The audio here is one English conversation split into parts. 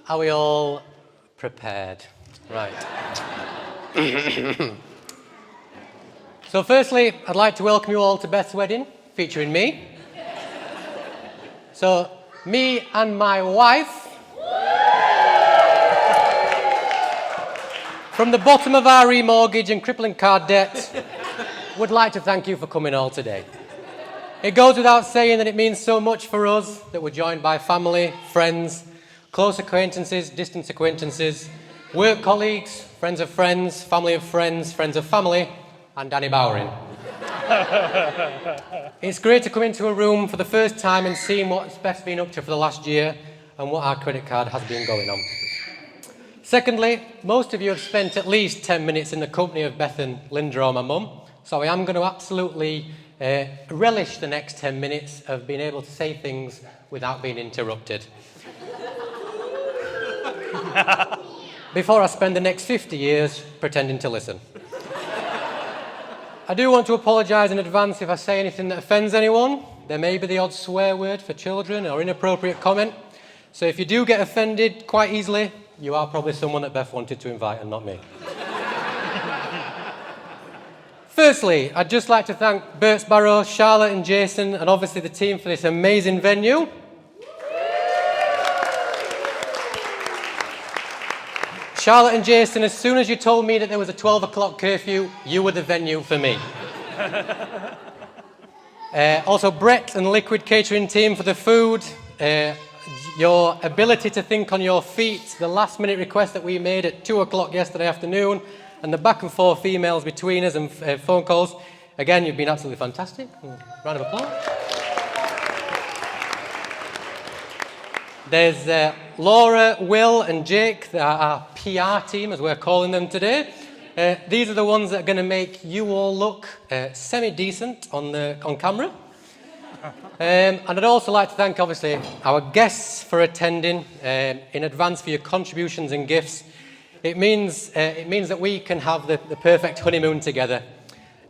Are we all prepared? Right. So firstly, I'd like to welcome you all to Beth's wedding, featuring me. So, me and my wife, from the bottom of our remortgage and crippling card debt, would like to thank you for coming all today. It goes without saying that it means so much for us that we're joined by family, friends, close acquaintances, distant acquaintances, work colleagues, friends of friends, family of friends, friends of family, and Danny Bowering. It's great to come into a room for the first time and see what Beth's been up to for the last year and what our credit card has been going on. Secondly, most of you have spent at least 10 minutes in the company of Beth and Linda or my mum, so I am going to absolutely relish the next 10 minutes of being able to say things without being interrupted. Before I spend the next 50 years pretending to listen. I do want to apologise in advance if I say anything that offends anyone. There may be the odd swear word for children or inappropriate comment. So if you do get offended quite easily, you are probably someone that Beth wanted to invite and not me. Firstly, I'd just like to thank Bert Sparrow, Charlotte and Jason, and obviously the team for this amazing venue. Charlotte and Jason, as soon as you told me that there was a 12 o'clock curfew, you were the venue for me. Also, Brett and Liquid Catering team for the food, your ability to think on your feet, the last minute request that we made at 2 o'clock yesterday afternoon, and the back and forth emails between us and phone calls. Again, you've been absolutely fantastic. Round of applause. There's Laura, Will and Jake, our PR team as we're calling them today. These are the ones that are going to make you all look semi-decent on camera. And I'd also like to thank obviously our guests for attending in advance for your contributions and gifts. It means that we can have the perfect honeymoon together.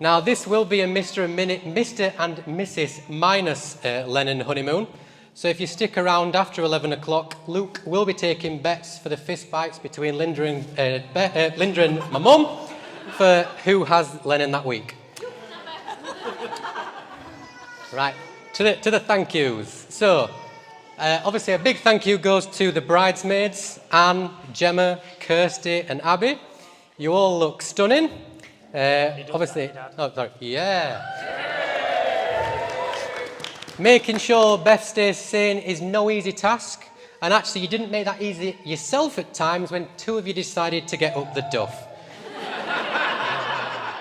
Now this will be a Mr. and Mrs. minus Lennon honeymoon. So if you stick around after 11 o'clock, Luke will be taking bets for the fist fights between Linda and my mum for who has Lennon that week. Right, to the thank yous. So, obviously a big thank you goes to the bridesmaids, Anne, Gemma, Kirsty and Abby. You all look stunning. Obviously, oh sorry, yeah. Making sure Beth stays sane is no easy task, and actually you didn't make that easy yourself at times when two of you decided to get up the duff.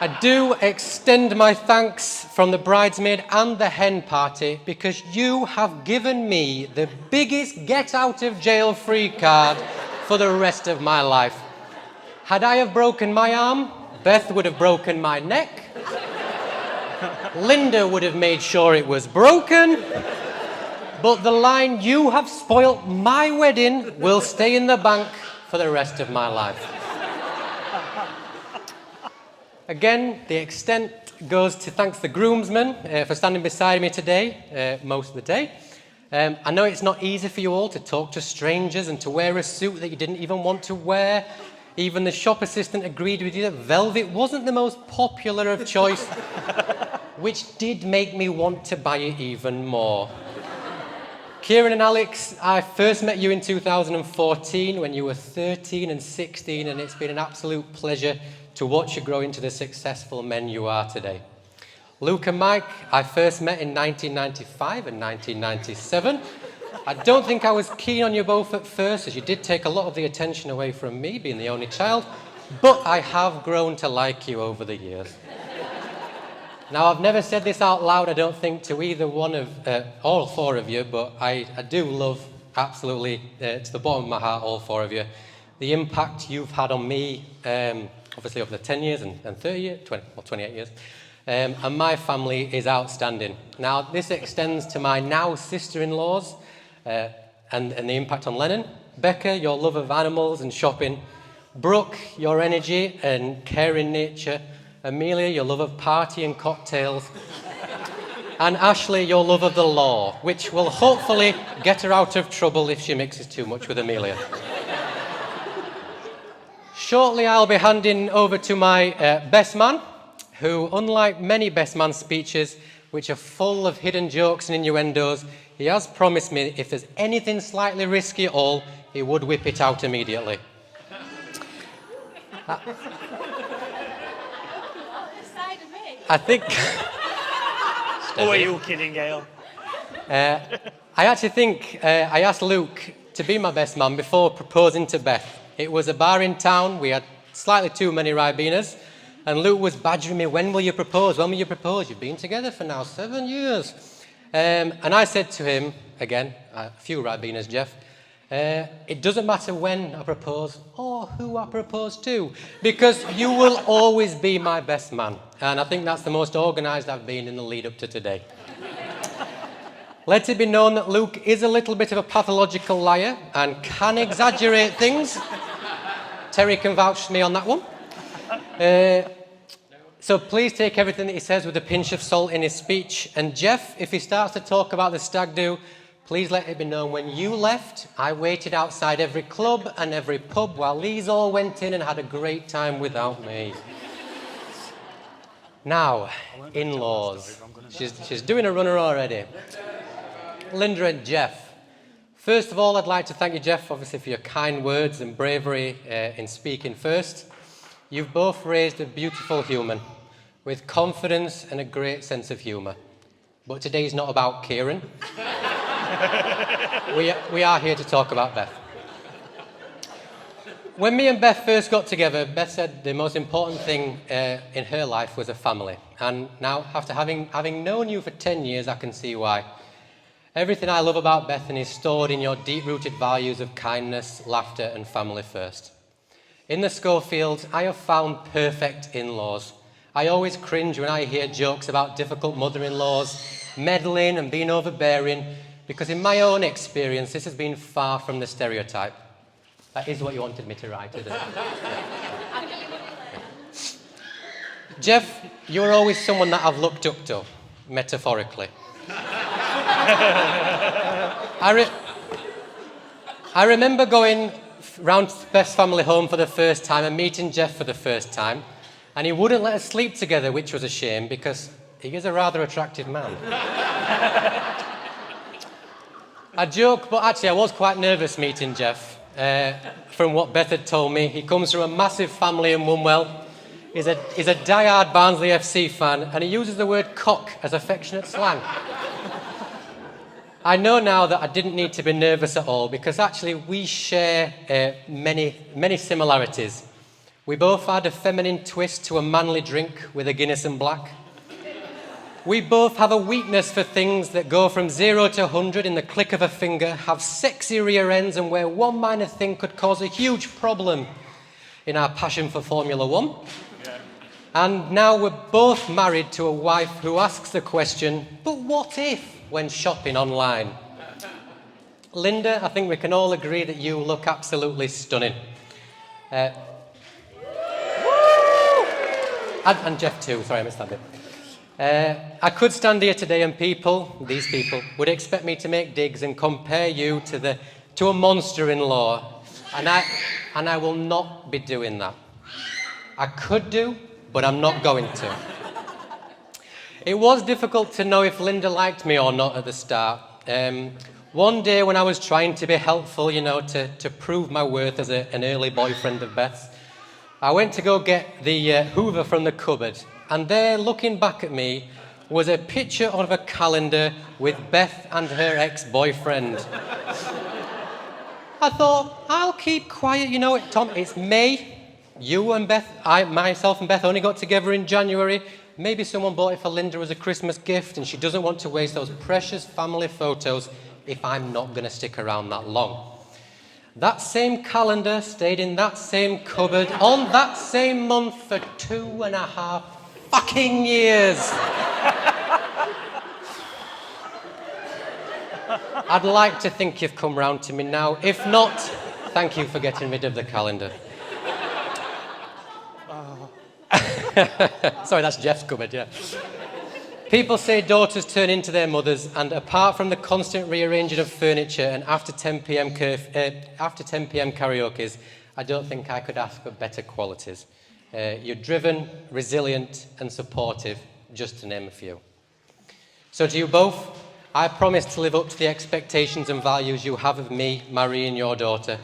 I do extend my thanks from the bridesmaid and the hen party because you have given me the biggest get out of jail free card for the rest of my life. Had I have broken my arm, Beth would have broken my neck. Linda would have made sure it was broken, but the line "you have spoilt my wedding" will stay in the bank for the rest of my life. Again, the extent goes to thanks the groomsmen for standing beside me today, most of the day. I know it's not easy for you all to talk to strangers and to wear a suit that you didn't even want to wear. Even the shop assistant agreed with you that velvet wasn't the most popular of choice, which did make me want to buy it even more. Kieran and Alex, I first met you in 2014 when you were 13 and 16, and it's been an absolute pleasure to watch you grow into the successful men you are today. Luke and Mike, I first met in 1995 and 1997. I don't think I was keen on you both at first, as you did take a lot of the attention away from me, being the only child, but I have grown to like you over the years. Now, I've never said this out loud, I don't think, to either one of, all four of you, but I do love, absolutely, to the bottom of my heart, all four of you, the impact you've had on me, obviously over the 10 years and 30 years, 28 years, and my family is outstanding. Now, this extends to my now sister-in-laws and the impact on Lennon. Becca, your love of animals and shopping. Brooke, your energy and caring nature. Amelia, your love of party and cocktails. And Ashley, your love of the law, which will hopefully get her out of trouble if she mixes too much with Amelia. Shortly, I'll be handing over to my best man, who, unlike many best man speeches, which are full of hidden jokes and innuendos, he has promised me if there's anything slightly risky at all, he would whip it out immediately. I think... Oh, are you kidding, Gail? I actually think I asked Luke to be my best man before proposing to Beth. It was a bar in town, we had slightly too many Ribenas, and Luke was badgering me, when will you propose? When will you propose? You've been together for now 7 years. And I said to him, again, a few Ribenas, Jeff, it doesn't matter when I propose or who I propose to, because you will always be my best man. And I think that's the most organised I've been in the lead up to today. Let it be known that Luke is a little bit of a pathological liar and can exaggerate things. Terry can vouch for me on that one. So please take everything that he says with a pinch of salt in his speech. And Jeff, if he starts to talk about the stag do, please let it be known when you left, I waited outside every club and every pub while these all went in and had a great time without me. Now, in-laws. She's doing a runner already. Linda and Jeff. First of all, I'd like to thank you, Jeff, obviously for your kind words and bravery in speaking first. You've both raised a beautiful human with confidence and a great sense of humour. But today's not about Kieran. We are here to talk about Beth. When me and Beth first got together, Beth said the most important thing in her life was a family. And now, after having known you for 10 years, I can see why. Everything I love about Bethany is stored in your deep-rooted values of kindness, laughter, and family first. In the Schofields, I have found perfect in-laws. I always cringe when I hear jokes about difficult mother-in-laws, meddling and being overbearing, because in my own experience, this has been far from the stereotype. That is what you wanted me to write, isn't it? Jeff, you're always someone that I've looked up to, metaphorically. I remember going round to Beth's family home for the first time and meeting Jeff for the first time, and he wouldn't let us sleep together, which was a shame because he is a rather attractive man. I joke, but actually I was quite nervous meeting Jeff. From what Beth had told me, he comes from a massive family in Wombwell. He's a diehard Barnsley FC fan, and he uses the word cock as affectionate slang. I know now that I didn't need to be nervous at all, because actually we share many similarities. We both had a feminine twist to a manly drink with a Guinness and Black. We both have a weakness for things that go from 0 to 100 in the click of a finger, have sexy rear ends, and where one minor thing could cause a huge problem in our passion for Formula One. Yeah. And now we're both married to a wife who asks the question, but what if, when shopping online? Linda, I think we can all agree that you look absolutely stunning. And Jeff too, sorry I missed that bit. I could stand here today and these people, would expect me to make digs and compare you to a monster-in-law, and I will not be doing that. I could do, but I'm not going to. It was difficult to know if Linda liked me or not at the start. One day when I was trying to be helpful, to prove my worth as an early boyfriend of Beth's, I went to go get the Hoover from the cupboard, and there, looking back at me, was a picture of a calendar with Beth and her ex-boyfriend. I thought, I'll keep quiet, Tom, it's May. You and Beth, myself and Beth only got together in January. Maybe someone bought it for Linda as a Christmas gift, and she doesn't want to waste those precious family photos if I'm not going to stick around that long. That same calendar stayed in that same cupboard on that same month for 2.5 fucking years. I'd like to think you've come round to me now. If not, thank you for getting rid of the calendar. Sorry, that's Jeff's cupboard, yeah. People say daughters turn into their mothers, and apart from the constant rearranging of furniture and after 10 p.m. karaokes, I don't think I could ask for better qualities. You're driven, resilient, and supportive, just to name a few. So to you both, I promise to live up to the expectations and values you have of me, marrying your daughter,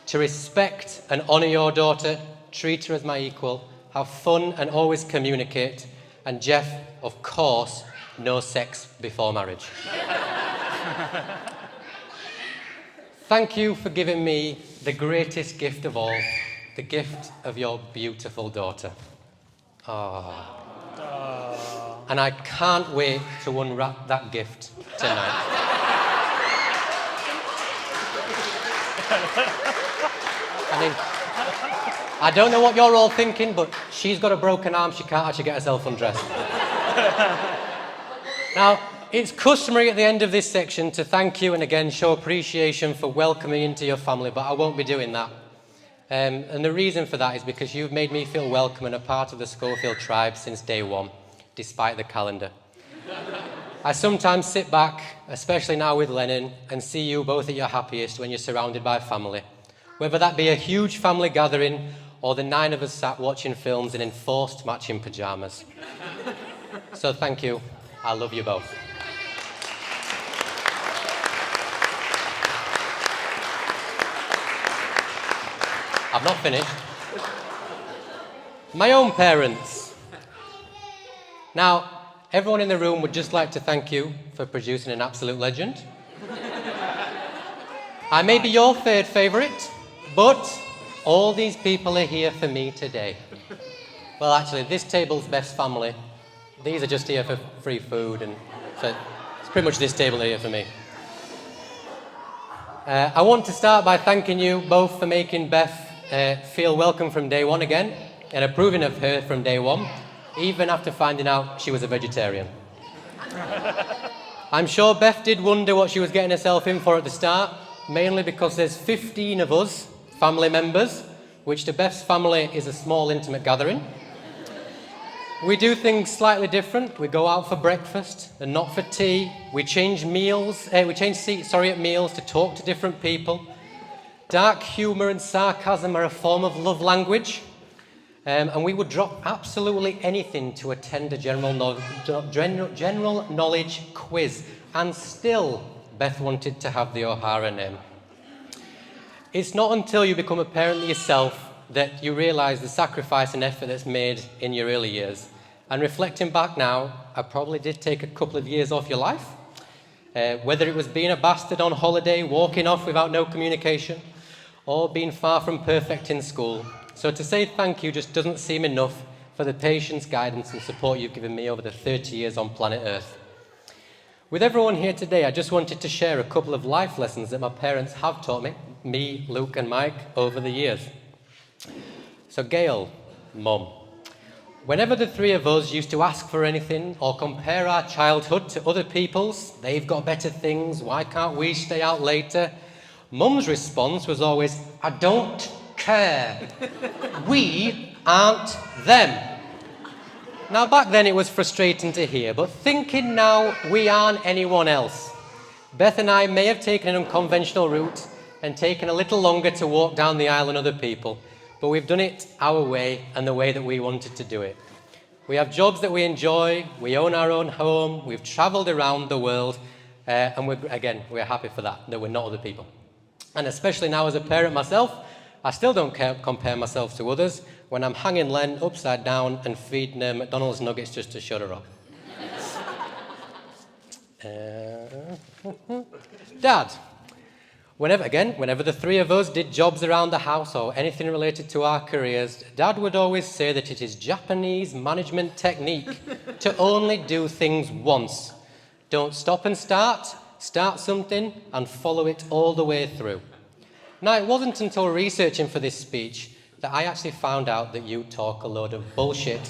to respect and honour your daughter, treat her as my equal, have fun and always communicate, and Jeff, of course, no sex before marriage. Thank you for giving me the greatest gift of all, the gift of your beautiful daughter. Oh. And I can't wait to unwrap that gift tonight. I mean, I don't know what you're all thinking, but she's got a broken arm, she can't actually get herself undressed. Now, it's customary at the end of this section to thank you and again show appreciation for welcoming into your family, but I won't be doing that. And the reason for that is because you've made me feel welcome and a part of the Schofield tribe since day one, despite the calendar. I sometimes sit back, especially now with Lennon, and see you both at your happiest when you're surrounded by family. Whether that be a huge family gathering or the 9 of us sat watching films in enforced matching pyjamas. So thank you. I love you both. I've not finished. My own parents. Now, everyone in the room would just like to thank you for producing an absolute legend. I may be your third favourite, but all these people are here for me today. Well, actually, this table's best family. These are just here for free food, and so it's pretty much this table here for me. I want to start by thanking you both for making Beth feel welcome from day one again, and approving of her from day one, even after finding out she was a vegetarian. I'm sure Beth did wonder what she was getting herself in for at the start, mainly because there's 15 of us, family members, which to Beth's family is a small, intimate gathering. We do things slightly different. We go out for breakfast and not for tea. We change seats at meals to talk to different people. Dark humour and sarcasm are a form of love language. And we would drop absolutely anything to attend a general knowledge quiz. And still, Beth wanted to have the O'Hara name. It's not until you become a parent yourself that you realise the sacrifice and effort that's made in your early years. And reflecting back now, I probably did take a couple of years off your life. Whether it was being a bastard on holiday, walking off without no communication, or being far from perfect in school. So to say thank you just doesn't seem enough for the patience, guidance and support you've given me over the 30 years on planet Earth. With everyone here today, I just wanted to share a couple of life lessons that my parents have taught me, Luke and Mike, over the years. So Gail, Mum, whenever the 3 of us used to ask for anything or compare our childhood to other people's, they've got better things, why can't we stay out later? Mum's response was always, I don't care. We aren't them. Now, back then it was frustrating to hear, but thinking now we aren't anyone else. Beth and I may have taken an unconventional route and taken a little longer to walk down the aisle than other people, but we've done it our way and the way that we wanted to do it. We have jobs that we enjoy, we own our own home, we've travelled around the world, and we're happy for that we're not other people. And especially now as a parent myself, I still don't compare myself to others when I'm hanging Len upside down and feeding her McDonald's nuggets just to shut her up. Dad, whenever the 3 of us did jobs around the house or anything related to our careers, Dad would always say that it is Japanese management technique to only do things once. Don't stop and start something and follow it all the way through. Now, it wasn't until researching for this speech that I actually found out that you talk a load of bullshit.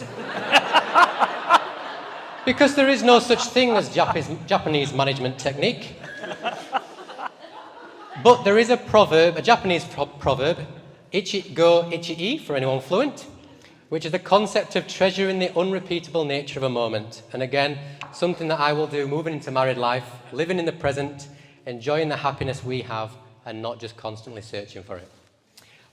Because there is no such thing as Japanese management technique. But there is a Japanese proverb, ichi-go ichi-i, for anyone fluent, which is the concept of treasuring the unrepeatable nature of a moment. And again, something that I will do moving into married life, living in the present, enjoying the happiness we have, and not just constantly searching for it.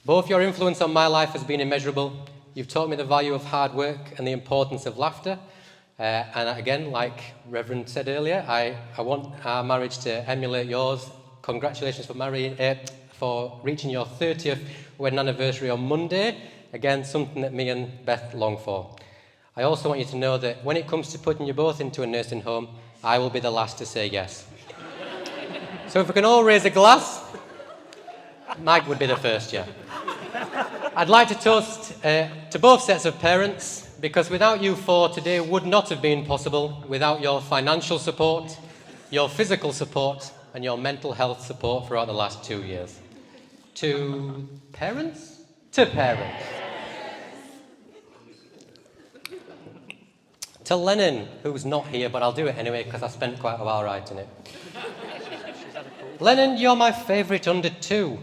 Both your influence on my life has been immeasurable. You've taught me the value of hard work and the importance of laughter. And again, like Reverend said earlier, I want our marriage to emulate yours. Congratulations for reaching your 30th wedding anniversary on Monday. Again, something that me and Beth long for. I also want you to know that when it comes to putting you both into a nursing home, I will be the last to say yes. So if we can all raise a glass, Mike would be the first, yeah. I'd like to toast to both sets of parents, because without you four, today would not have been possible without your financial support, your physical support, and your mental health support throughout the last 2 years. To parents? To parents. To Lennon, who's not here, but I'll do it anyway because I spent quite a while writing it. Lennon, you're my favourite under 2.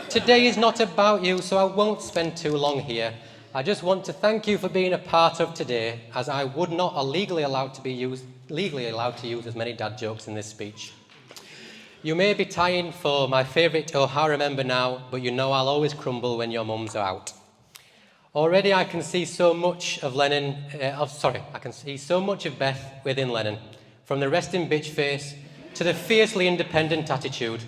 Today is not about you, so I won't spend too long here. I just want to thank you for being a part of today, as I would not are legally allowed to use as many dad jokes in this speech. You may be tying for my favourite O'Hara member now, but you know I'll always crumble when your mums are out. Already I can see so much of I can see so much of Beth within Lennon, from the resting bitch face to the fiercely independent attitude.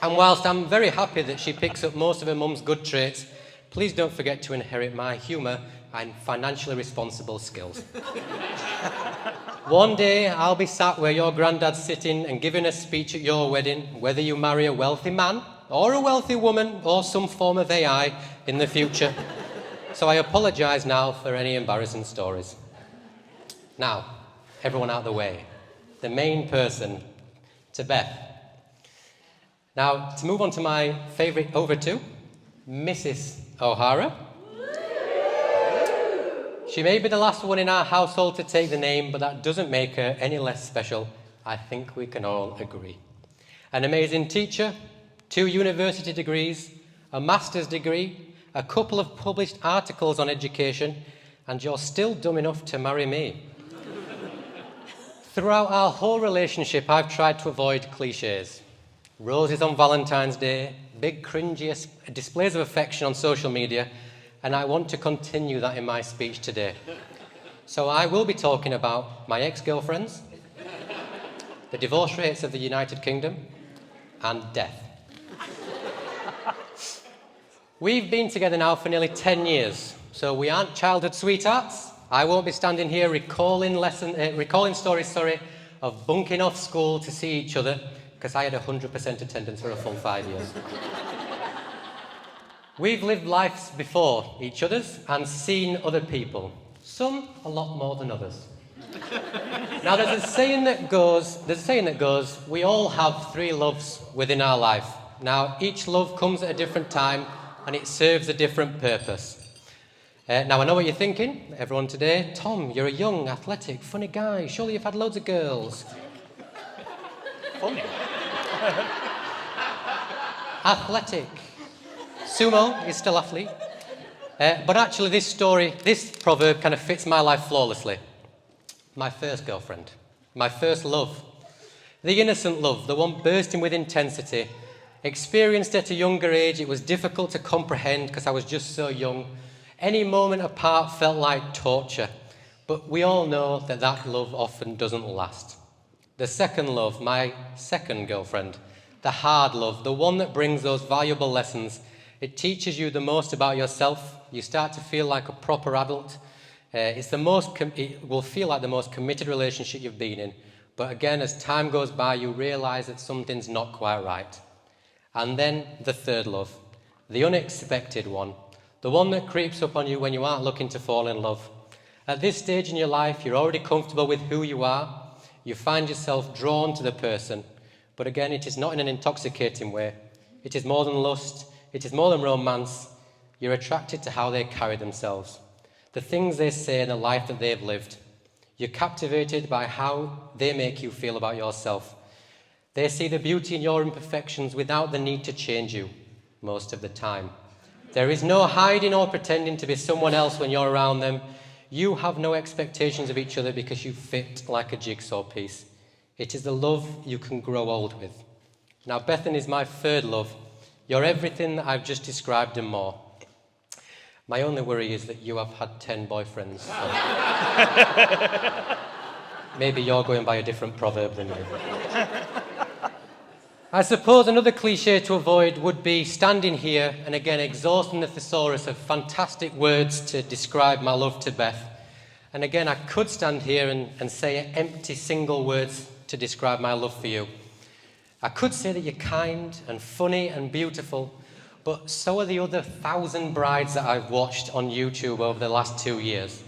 And whilst I'm very happy that she picks up most of her mum's good traits, please don't forget to inherit my humour and financially responsible skills. One day I'll be sat where your granddad's sitting and giving a speech at your wedding, whether you marry a wealthy man or a wealthy woman or some form of AI in the future. So I apologise now for any embarrassing stories. Now, everyone out of the way. The main person, to Beth. Now, to move on to my favourite over two, Mrs. O'Hara. She may be the last one in our household to take the name, but that doesn't make her any less special. I think we can all agree. An amazing teacher, 2 university degrees, a master's degree, a couple of published articles on education, and you're still dumb enough to marry me. Throughout our whole relationship, I've tried to avoid cliches. Roses on Valentine's Day, big cringy displays of affection on social media, and I want to continue that in my speech today. So I will be talking about my ex-girlfriends, the divorce rates of the United Kingdom, and death. We've been together now for nearly 10 years, so we aren't childhood sweethearts. I won't be standing here recalling stories of bunking off school to see each other, because I had 100% attendance for a full 5 years. We've lived lives before each other's and seen other people, some a lot more than others. Now there's a saying that goes, we all have 3 loves within our life. Now each love comes at a different time and it serves a different purpose. Now I know what you're thinking, everyone today. Tom, you're a young, athletic, funny guy. Surely you've had loads of girls. Funny. Athletic. Sumo is still athlete. But actually this proverb kind of fits my life flawlessly. My first girlfriend. My first love. The innocent love, the one bursting with intensity. Experienced at a younger age, it was difficult to comprehend because I was just so young. Any moment apart felt like torture. But we all know that love often doesn't last. The second love, my second girlfriend. The hard love, the one that brings those valuable lessons. It teaches you the most about yourself. You start to feel like a proper adult. It will feel like the most committed relationship you've been in. But again, as time goes by, you realise that something's not quite right. And then the third love, the unexpected one, the one that creeps up on you when you aren't looking to fall in love. At this stage in your life, you're already comfortable with who you are. You find yourself drawn to the person. But again, it is not in an intoxicating way. It is more than lust. It is more than romance. You're attracted to how they carry themselves, the things they say and the life that they've lived. You're captivated by how they make you feel about yourself. They see the beauty in your imperfections without the need to change you most of the time. There is no hiding or pretending to be someone else when you're around them. You have no expectations of each other because you fit like a jigsaw piece. It is the love you can grow old with. Now, Bethan is my third love. You're everything that I've just described and more. My only worry is that you have had 10 boyfriends. So maybe you're going by a different proverb than me. I suppose another cliche to avoid would be standing here and again exhausting the thesaurus of fantastic words to describe my love to Beth. And again, I could stand here and say empty single words to describe my love for you. I could say that you're kind and funny and beautiful, but so are the other 1,000 brides that I've watched on YouTube over the last 2 years.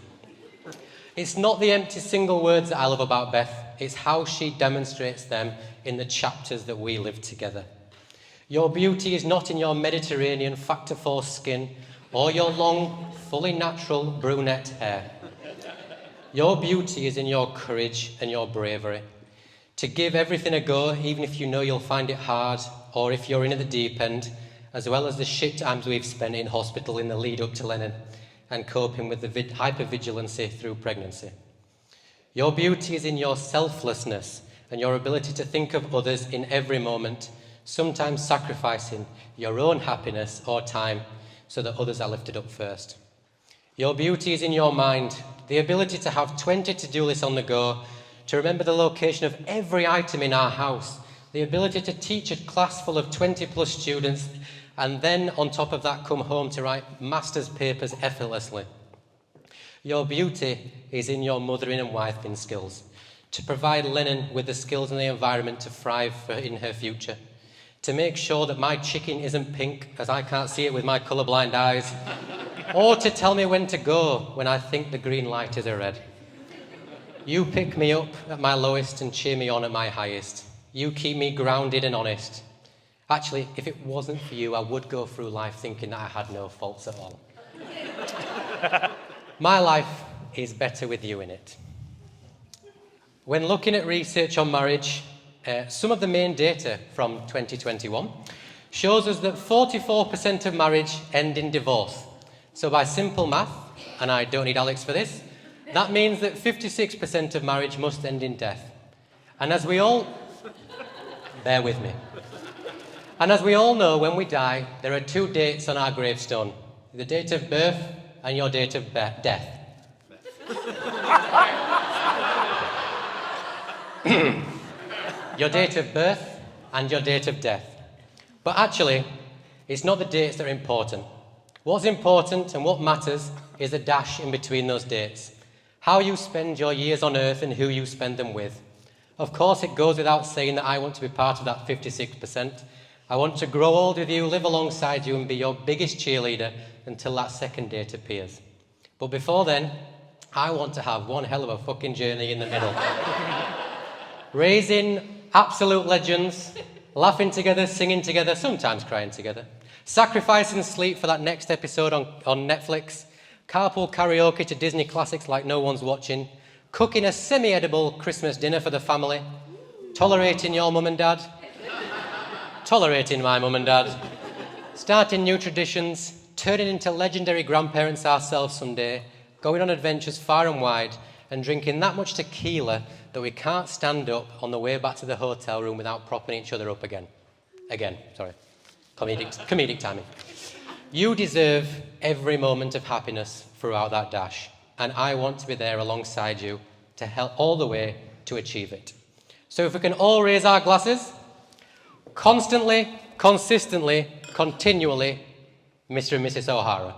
It's not the empty single words that I love about Beth, it's how she demonstrates them in the chapters that we live together. Your beauty is not in your Mediterranean Factor 4 skin or your long, fully natural brunette hair. Your beauty is in your courage and your bravery. To give everything a go, even if you know you'll find it hard, or if you're in at the deep end, as well as the shit times we've spent in hospital in the lead up to Lennon, and coping with the hypervigilancy through pregnancy. Your beauty is in your selflessness and your ability to think of others in every moment, sometimes sacrificing your own happiness or time so that others are lifted up first. Your beauty is in your mind, the ability to have 20 to-do lists on the go, to remember the location of every item in our house, the ability to teach a class full of 20-plus students, and then, on top of that, come home to write master's papers effortlessly. Your beauty is in your mothering and wifing skills, to provide Lennon with the skills and the environment to thrive in her future, to make sure that my chicken isn't pink, as I can't see it with my colourblind eyes, or to tell me when to go when I think the green light is a red. You pick me up at my lowest and cheer me on at my highest. You keep me grounded and honest. Actually, if it wasn't for you, I would go through life thinking that I had no faults at all. My life is better with you in it. When looking at research on marriage, some of the main data from 2021 shows us that 44% of marriage end in divorce. So by simple math, and I don't need Alex for this, that means that 56% of marriage must end in death. And as we all... Bear with me. And as we all know, when we die, there are 2 dates on our gravestone. The date of birth and your date of death. Your date of birth and your date of death. But actually, it's not the dates that are important. What's important and what matters is the dash in between those dates. How you spend your years on earth and who you spend them with. Of course, it goes without saying that I want to be part of that 56%. I want to grow old with you, live alongside you, and be your biggest cheerleader until that second date appears. But before then, I want to have one hell of a fucking journey in the middle. Raising absolute legends, laughing together, singing together, sometimes crying together, sacrificing sleep for that next episode on Netflix, carpool karaoke to Disney classics like no one's watching, cooking a semi-edible Christmas dinner for the family, tolerating your mum and dad, tolerating my mum and dad, starting new traditions, turning into legendary grandparents ourselves someday, going on adventures far and wide, and drinking that much tequila that we can't stand up on the way back to the hotel room without propping each other up again. Comedic timing. You deserve every moment of happiness throughout that dash, and I want to be there alongside you to help all the way to achieve it. So if we can all raise our glasses, constantly, consistently, continually, Mr. and Mrs. O'Hara.